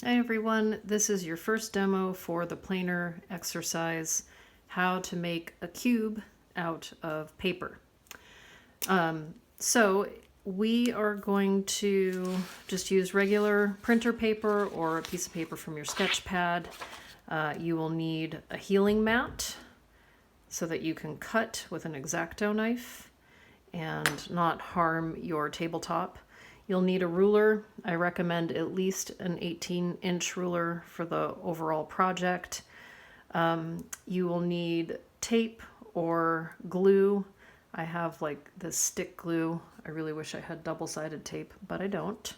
Hi everyone, this is your first demo for the planer exercise, how to make a cube out of paper. So we are going to just use regular printer paper or a piece of paper from your sketch pad. You will need a healing mat so that you can cut with an X-Acto knife and not harm your tabletop. You'll need a ruler. I recommend at least an 18-inch ruler for the overall project. You will need tape or glue. I have like this stick glue. I really wish I had double-sided tape, but I don't.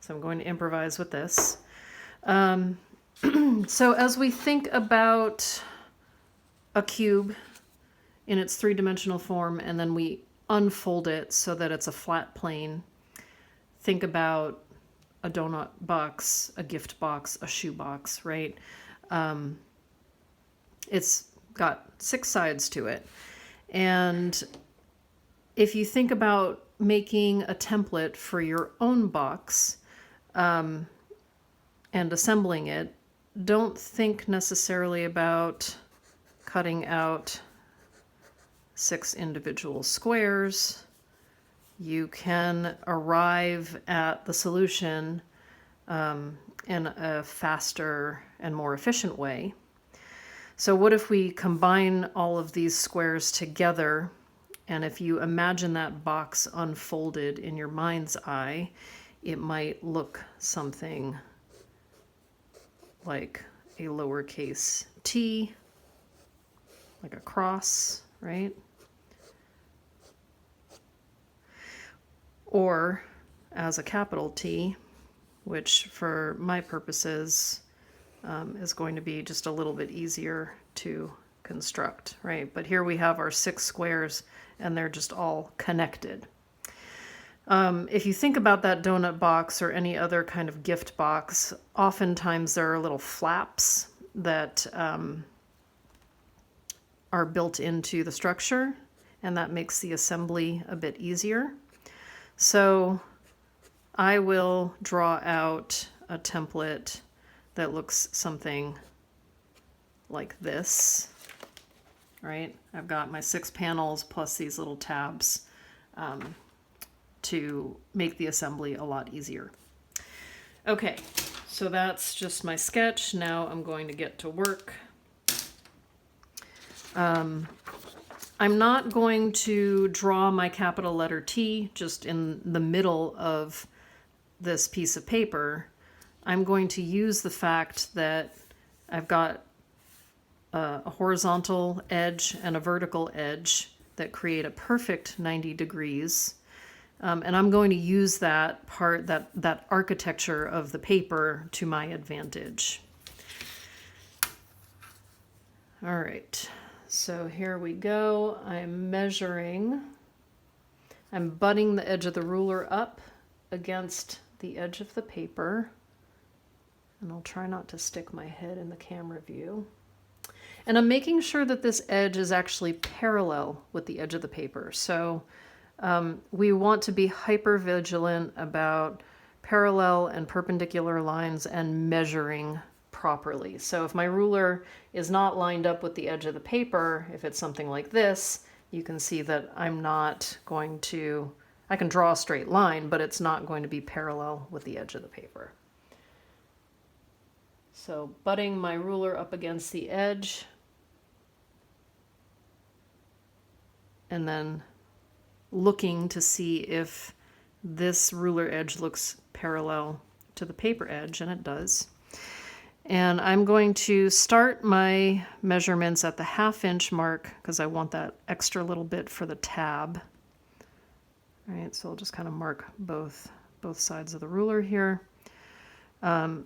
So I'm going to improvise with this. So as we think about a cube in its three-dimensional form and then we unfold it so that it's a flat plane, think about a donut box, a gift box, a shoe box, right? It's got 6 sides to it. And if you think about making a template for your own box and assembling it, don't think necessarily about cutting out 6 individual squares. You can arrive at the solution in a faster and more efficient way. So what if we combine all of these squares together, and if you imagine that box unfolded in your mind's eye, it might look something like a lowercase t, like a cross, right? Or as a capital T, which for my purposes is going to be just a little bit easier to construct, right? But here we have our 6 squares and they're just all connected. If you think about that donut box or any other kind of gift box, oftentimes there are little flaps that are built into the structure, and that makes the assembly a bit easier. So I will draw out a template that looks something like this, right? I've got my 6 panels plus these little tabs to make the assembly a lot easier. Okay, so that's just my sketch. Now I'm going to get to work. I'm not going to draw my capital letter T just in the middle of this piece of paper. I'm going to use the fact that I've got a horizontal edge and a vertical edge that create a perfect 90 degrees. And I'm going to use that part, that architecture of the paper to my advantage. All right. So here we go. I'm butting the edge of the ruler up against the edge of the paper. And I'll try not to stick my head in the camera view. And I'm making sure that this edge is actually parallel with the edge of the paper. So we want to be hyper vigilant about parallel and perpendicular lines and measuring properly. So if my ruler is not lined up with the edge of the paper, if it's something like this, you can see that I'm not going to, I can draw a straight line, but it's not going to be parallel with the edge of the paper. So butting my ruler up against the edge, and then looking to see if this ruler edge looks parallel to the paper edge, and it does. And I'm going to start my measurements at the 1/2 inch mark because I want that extra little bit for the tab. All right, so I'll just kind of mark both sides of the ruler here.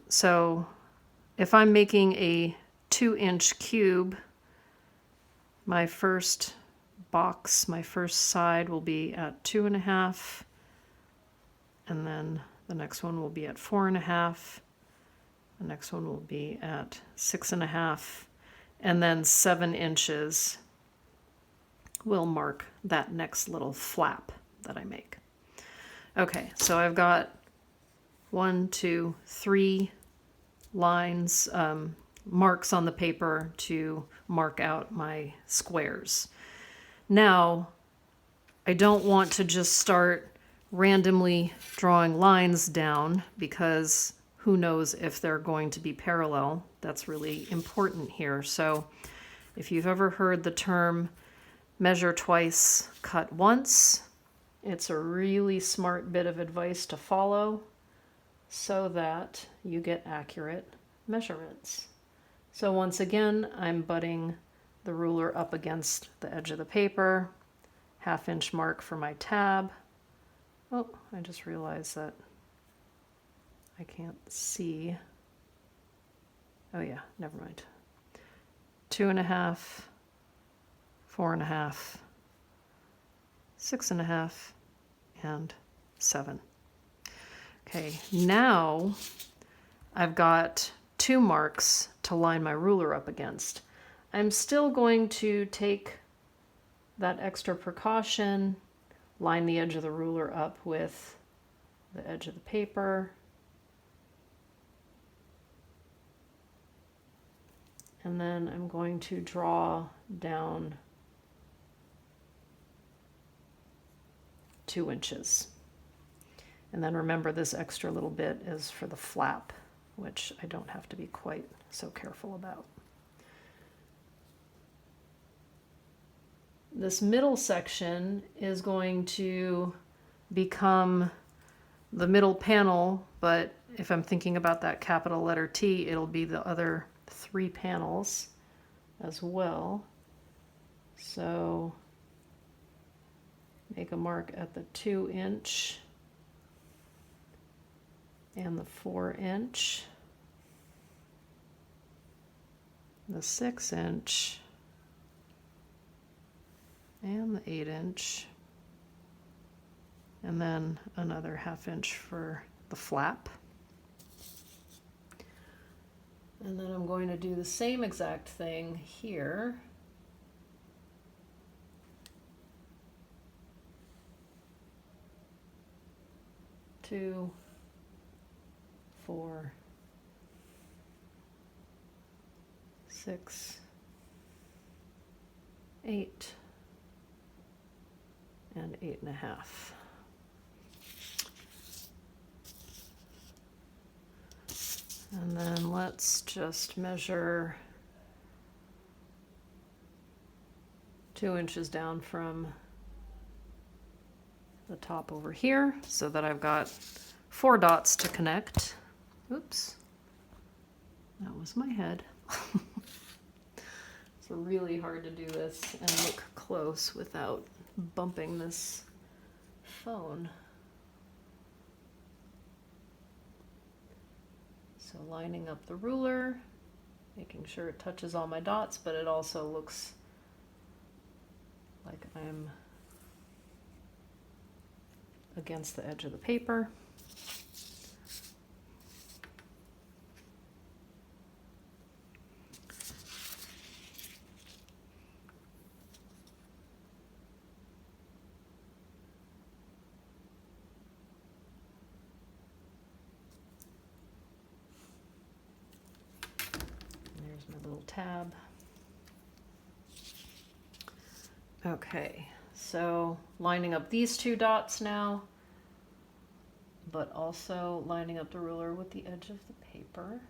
So if I'm making a 2-inch cube, my first box, my first side will be at 2.5, and then the next one will be at 4.5. The next one will be at 6.5, and then 7 inches will mark that next little flap that I make. Okay, so I've got 1, 2, 3 lines, marks on the paper to mark out my squares. Now, I don't want to just start randomly drawing lines down because who knows if they're going to be parallel. That's really important here. So if you've ever heard the term measure twice, cut once, it's a really smart bit of advice to follow so that you get accurate measurements. So once again, I'm butting the ruler up against the edge of the paper, 1/2 inch mark for my tab. Oh, I just realized that I can't see. Oh yeah, never mind. 2.5, 4.5, 6.5, and 7. Okay, now I've got 2 marks to line my ruler up against. I'm still going to take that extra precaution, line the edge of the ruler up with the edge of the paper, and then I'm going to draw down 2 inches. And then remember, this extra little bit is for the flap, which I don't have to be quite so careful about. This middle section is going to become the middle panel, but if I'm thinking about that capital letter T, it'll be the other 3 panels as well. So make a mark at the 2 inch and the 4 inch, the 6 inch, and the 8 inch, and then another 1/2 inch for the flap. And then I'm going to do the same exact thing here. Two, 4, 6, 8, and 8.5. And then let's just measure 2 inches down from the top over here so that I've got 4 dots to connect. Oops, that was my head. It's really hard to do this and look close without bumping this phone. So lining up the ruler, making sure it touches all my dots, but it also looks like I'm against the edge of the paper. There's my little tab. Okay, so lining up these 2 dots now, but also lining up the ruler with the edge of the paper.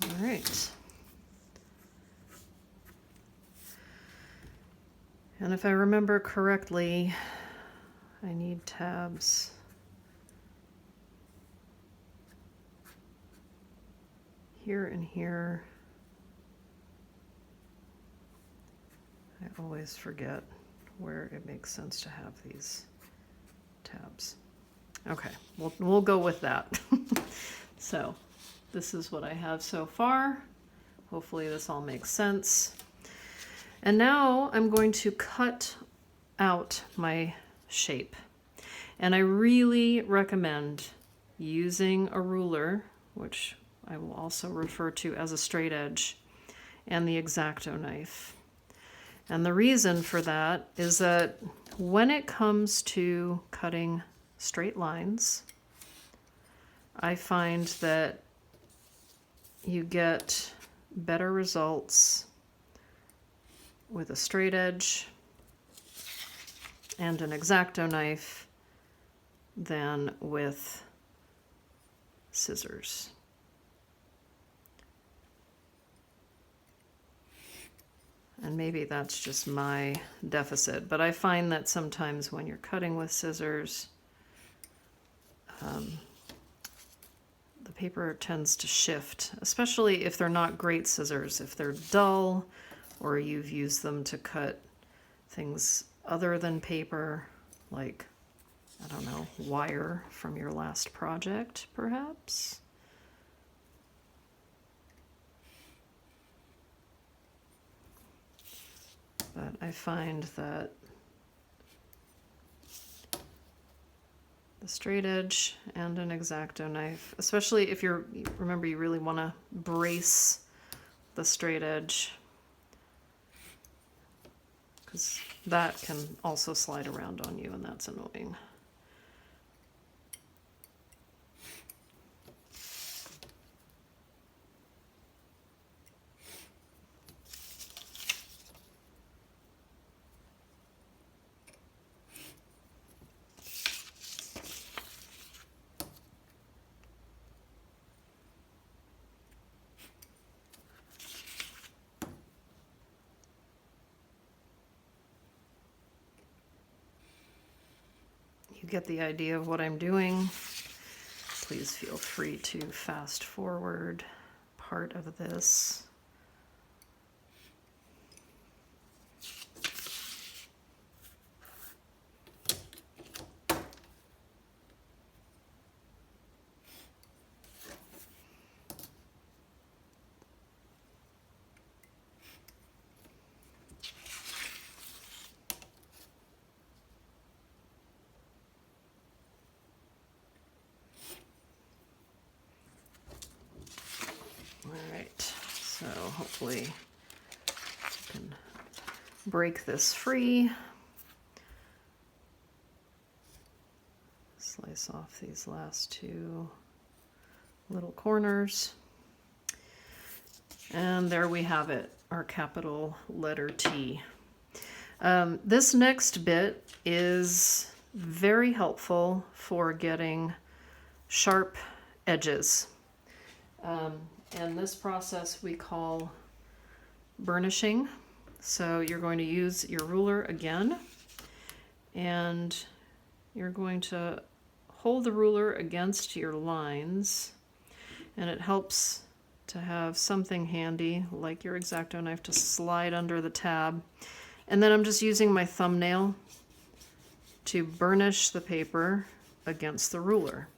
All right. And if I remember correctly, I need tabs here and here. I always forget where it makes sense to have these tabs. Okay, we'll go with that. So this is what I have so far. Hopefully this all makes sense. And now I'm going to cut out my shape. And I really recommend using a ruler, which I will also refer to as a straight edge, and the X-Acto knife. And the reason for that is that when it comes to cutting straight lines, I find that you get better results with a straight edge and an X-Acto knife than with scissors. And maybe that's just my deficit, but I find that sometimes when you're cutting with scissors, the paper tends to shift, especially if they're not great scissors. If they're dull, or you've used them to cut things other than paper, like, I don't know, wire from your last project, perhaps. But I find that the straight edge and an X-Acto knife, especially if remember, you really want to brace the straight edge, because that can also slide around on you, and that's annoying. You get the idea of what I'm doing. Please feel free to fast forward part of this. So hopefully I can break this free. Slice off these last two little corners. And there we have it, our capital letter T. This next bit is very helpful for getting sharp edges. And this process we call burnishing. So you're going to use your ruler again, and you're going to hold the ruler against your lines, and it helps to have something handy like your X-Acto knife to slide under the tab. And then I'm just using my thumbnail to burnish the paper against the ruler,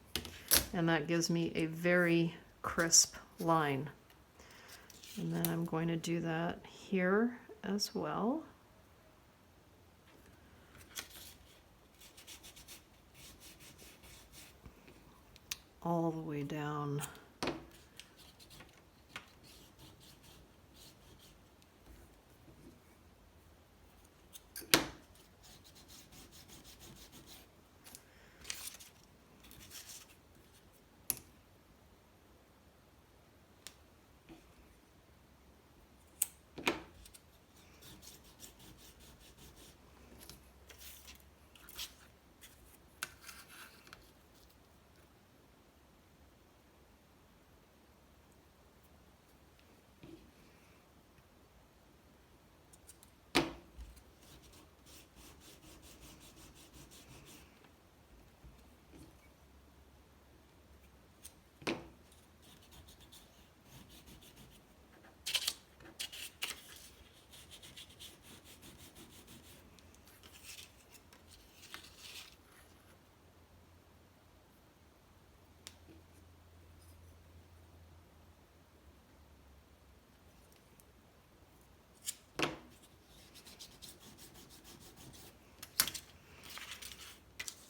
and that gives me a very crisp line. And then I'm going to do that here as well. All the way down.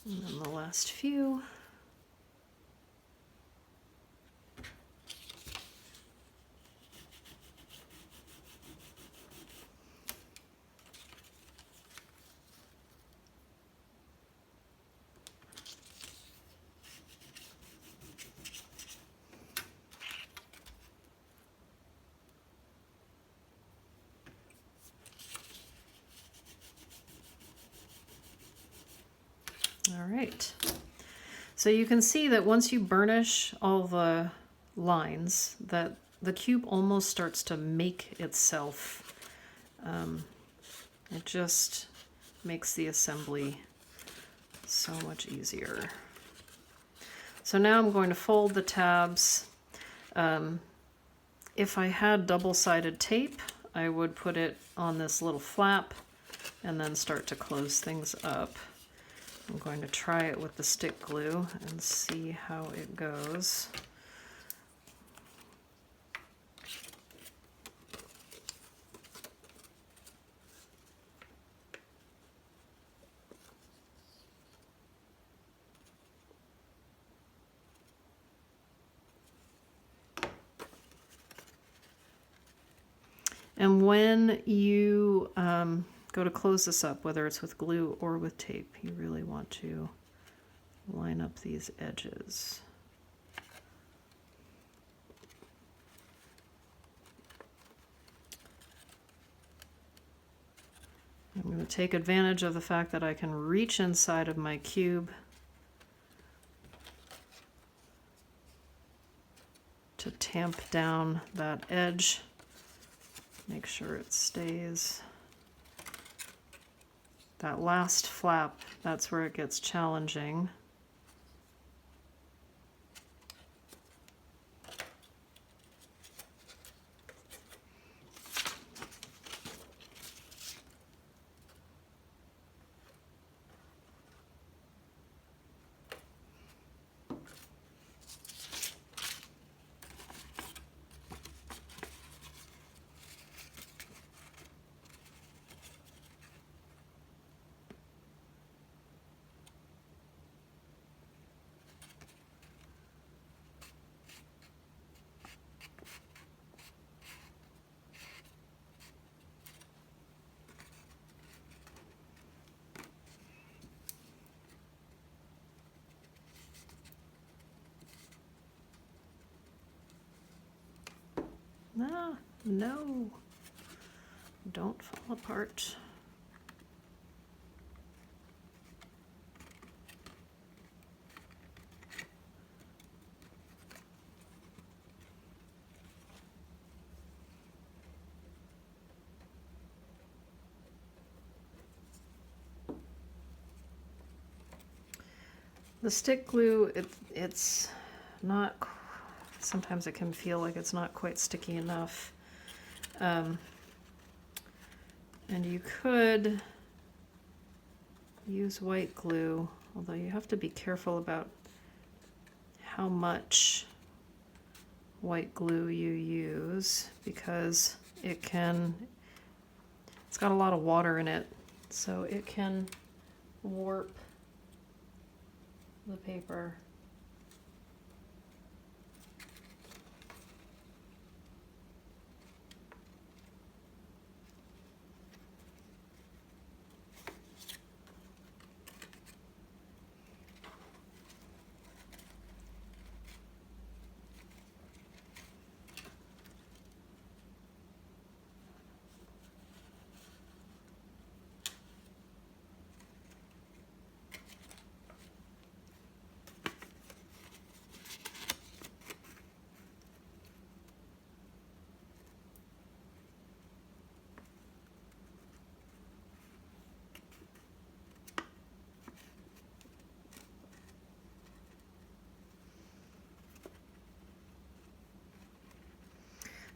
And then the last few. All right. So you can see that once you burnish all the lines, that the cube almost starts to make itself. It just makes the assembly so much easier. So now I'm going to fold the tabs. If I had double-sided tape, I would put it on this little flap and then start to close things up. I'm going to try it with the stick glue and see how it goes. And when you go to close this up, whether it's with glue or with tape, you really want to line up these edges. I'm going to take advantage of the fact that I can reach inside of my cube to tamp down that edge. Make sure it stays. That last flap, that's where it gets challenging. Ah, no, don't fall apart. The stick glue, it's not, sometimes it can feel like it's not quite sticky enough. And you could use white glue, although you have to be careful about how much white glue you use, because it's got a lot of water in it, so it can warp the paper.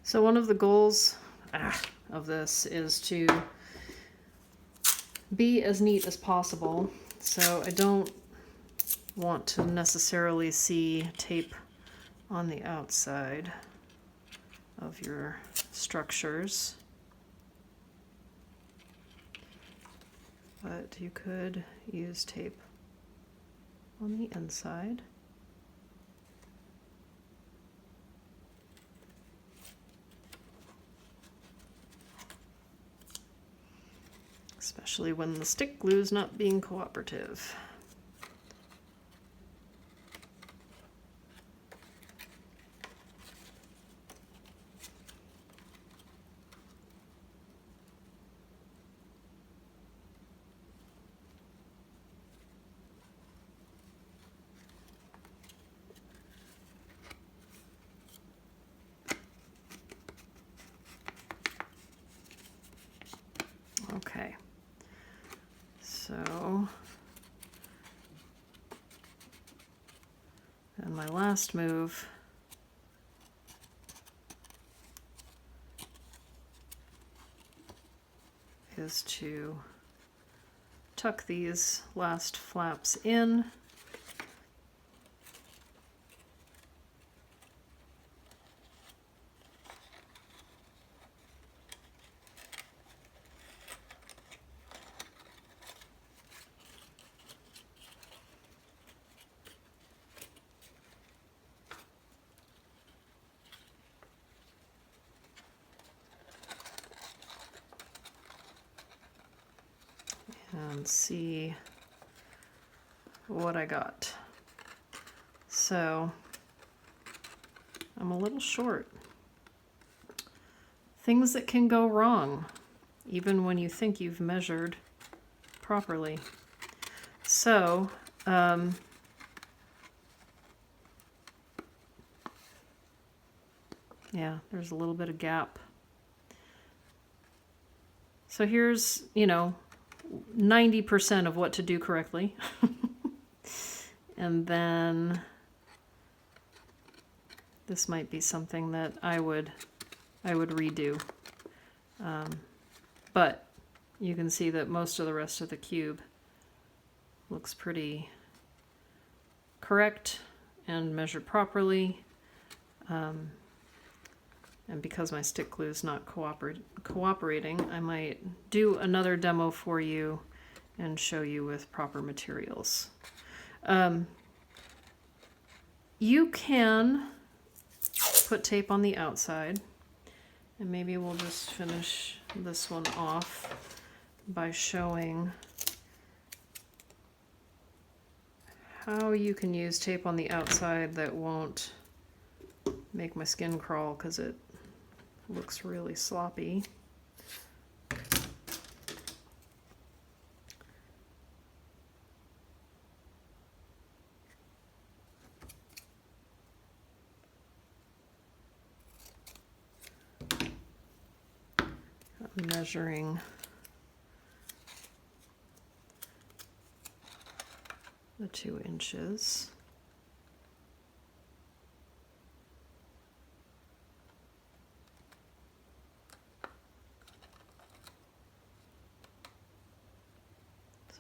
So one of the goals of this is to be as neat as possible. So I don't want to necessarily see tape on the outside of your structures, but you could use tape on the inside. Especially when the stick glue is not being cooperative. Okay, so, and my last move is to tuck these last flaps in. And see what I got. So I'm a little short. Things that can go wrong, even when you think you've measured properly. So, yeah, there's a little bit of gap. So here's, 90% of what to do correctly. And then this might be something that I would redo. But you can see that most of the rest of the cube looks pretty correct and measured properly. And because my stick glue is not cooperating, I might do another demo for you and show you with proper materials. You can put tape on the outside, and maybe we'll just finish this one off by showing how you can use tape on the outside that won't make my skin crawl because it looks really sloppy. I'm measuring the 2 inches.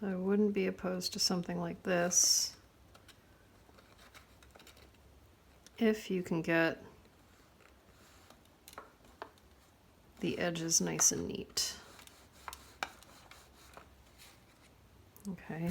So I wouldn't be opposed to something like this if you can get the edges nice and neat. Okay.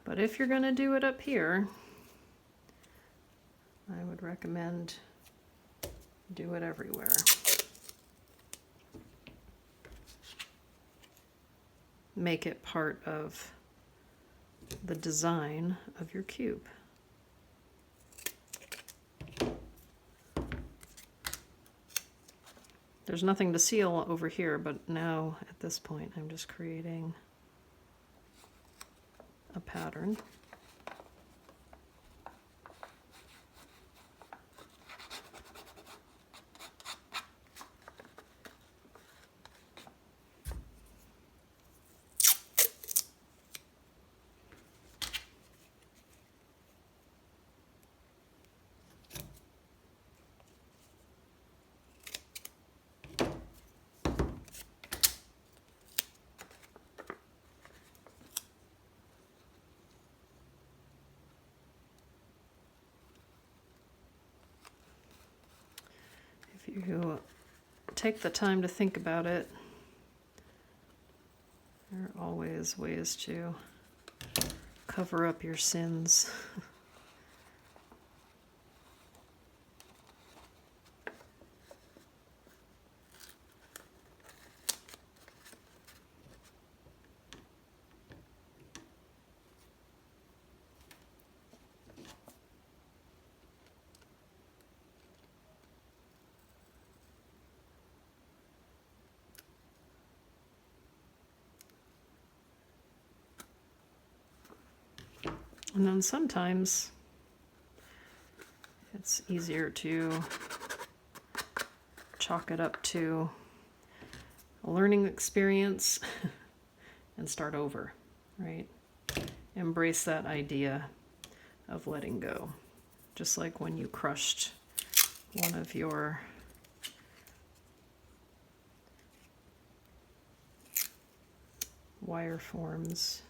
But if you're going to do it up here, I would recommend do it everywhere. Make it part of the design of your cube. There's nothing to seal over here, but now at this point I'm just creating a pattern. If you take the time to think about it, there are always ways to cover up your sins. And then sometimes it's easier to chalk it up to a learning experience and start over, right? Embrace that idea of letting go. Just like when you crushed one of your wire forms.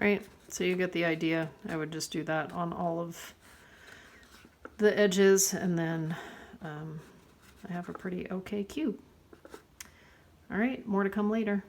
Right, so you get the idea. I would just do that on all of the edges, and then I have a pretty okay cube. All right, more to come later.